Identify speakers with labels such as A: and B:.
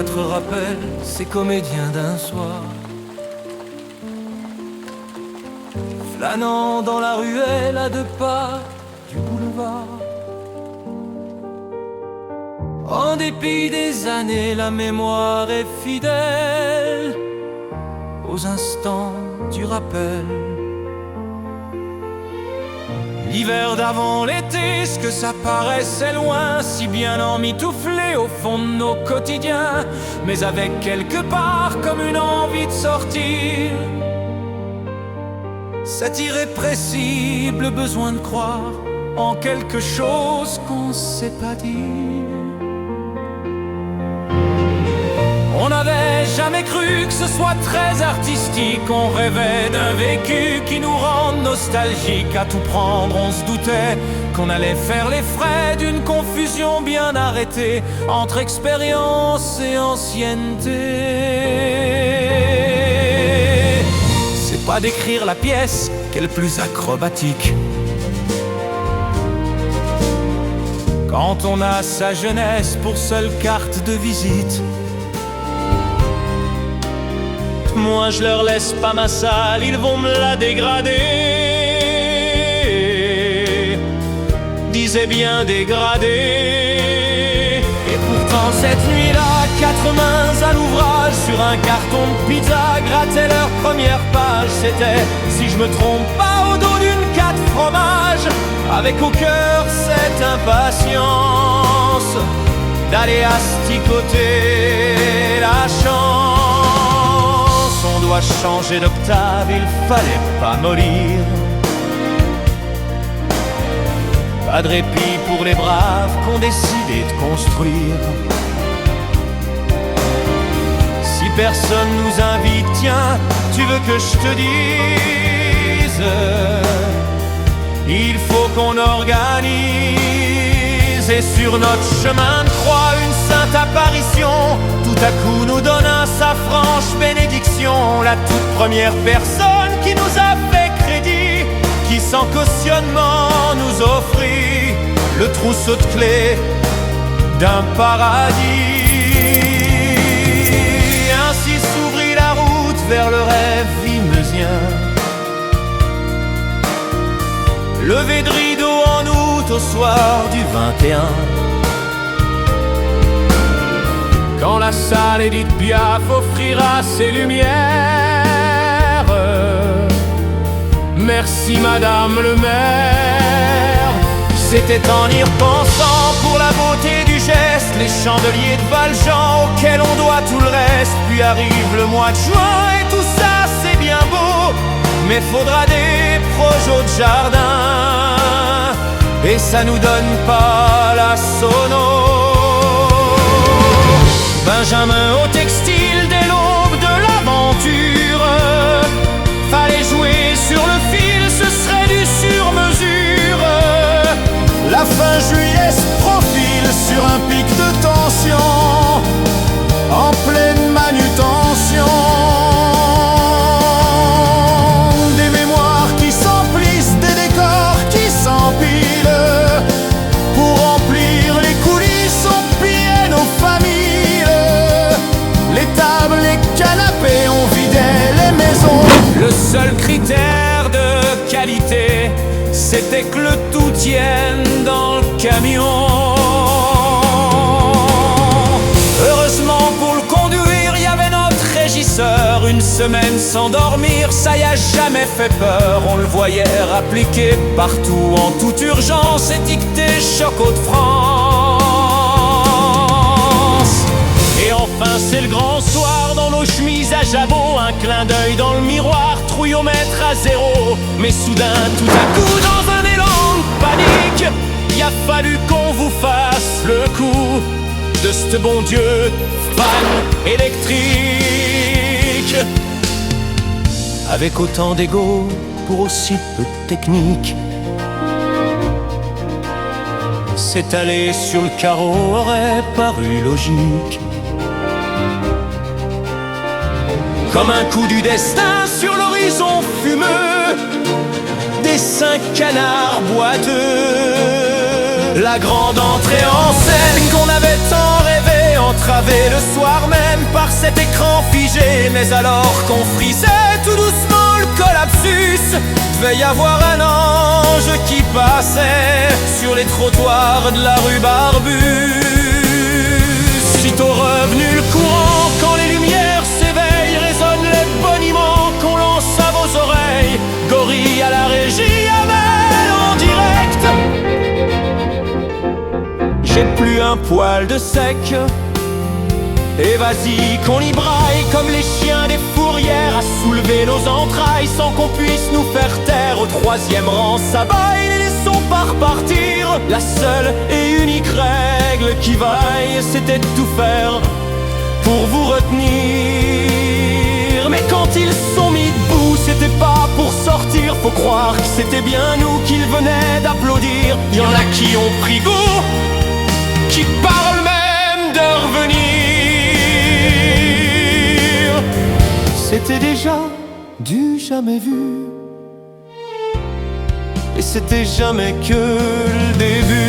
A: théâtre rappelle ces comédiens d'un soir, flânant dans la ruelle à 2 pas du boulevard. En dépit des années, la mémoire est fidèle aux instants du rappel. L'hiver d'avant l'été, ce que ça paraissait loin, si bien emmitouflé au fond de nos quotidiens, mais avec quelque part comme une envie de sortir, cet irrépressible besoin de croire en quelque chose qu'on ne sait pas dire. On n'avait jamais cru que ce soit très artistique. On rêvait d'un vécu qui nous rende nostalgiques. À tout prendre, on se doutait qu'on allait faire les frais d'une confusion bien arrêtée entre expérience et ancienneté. C'est pas d'écrire la pièce qu'est le plus acrobatique. Quand on a sa jeunesse pour seule carte de visite. Moi je leur laisse pas ma salle, ils vont me la dégrader. Disais bien dégradée. Et pourtant cette nuit-là, 4 mains à l'ouvrage sur un carton de pizza grattaient leur première page. C'était, si je me trompe pas, au dos d'une 4 fromages, avec au cœur cette impatience d'aller asticoter la chance. On doit changer d'octave, il fallait pas mollir. Pas de répit pour les braves qu'on décidé de construire. Si personne nous invite, tiens, tu veux que je te dise, il faut qu'on organise. Et sur notre chemin de croix, une sainte apparition tout à coup nous donne sa franche bénédiction. La toute première personne qui nous a fait crédit, qui sans cautionnement nous offrit le trousseau de clés d'un paradis. Ainsi s'ouvrit la route vers le rêve vimeusien. Levé de rideau en août au soir du 21. Quand la salle Édith Piaf offrira ses lumières. Merci Madame le maire. C'était en y repensant pour la beauté du geste, les chandeliers de Valjean auxquels on doit tout le reste. Puis arrive le mois de juin et tout ça c'est bien beau, mais faudra des projets de jardin, et ça nous donne pas la sono. Benjamin au textile dès l'aube de l'aventure. Fallait jouer sur le fil, ce serait du sur-mesure. La fin juillet se profile sur un pic de tension, en pleine manutention. Des mémoires qui s'emplissent, des décors qui s'empilent. Pour remplir les coulisses, on pillait nos familles. Les tables, les canapés, on vidait les maisons. Le seul critère de qualité, c'était que le tout tienne dans le camion. Heureusement pour le conduire, il y avait notre régisseur. Une semaine sans dormir, ça y a jamais fait peur. On le voyait appliqué partout en toute urgence, étiqueté Choco de France. Et enfin c'est le grand soir dans nos chemises à jabot, un clin d'œil dans le miroir, trouillomètre à 0. Mais soudain, tout à coup, dans un élan de panique, il a fallu qu'on vous fasse le coup de ce bon Dieu fan électrique. Avec autant d'ego pour aussi peu de technique, s'étaler sur le carreau aurait paru logique. Comme un coup du destin sur l'horizon fumeux, des 5 canards boiteux. La grande entrée en scène qu'on avait tant rêvé entre entravés le soir même par cet écran figé. Mais alors qu'on frisait tout doucement le collapsus, devait y avoir un ange qui passait sur les trottoirs de la rue Barbus. Sitôt revenu le courant, quand les lumières s'éveillent, résonnent les boniments qu'on lance à vos oreilles. Gorille à la régie, Amel en direct. J'ai plus un poil de sec, et vas-y qu'on y braille comme les chiens des fourrières, à soulever nos entrailles sans qu'on puisse nous faire taire. Au troisième rang ça baille, les laissons pas repartir. La seule et unique règle qui vaille, c'était de tout faire pour vous retenir. Mais quand ils sont mis debout, c'était pas pour sortir. Faut croire que c'était bien nous qu'ils venaient d'applaudir. Y en a qui ont pris goût, qui parlent même de revenir. C'était déjà du jamais vu, et c'était jamais que le début.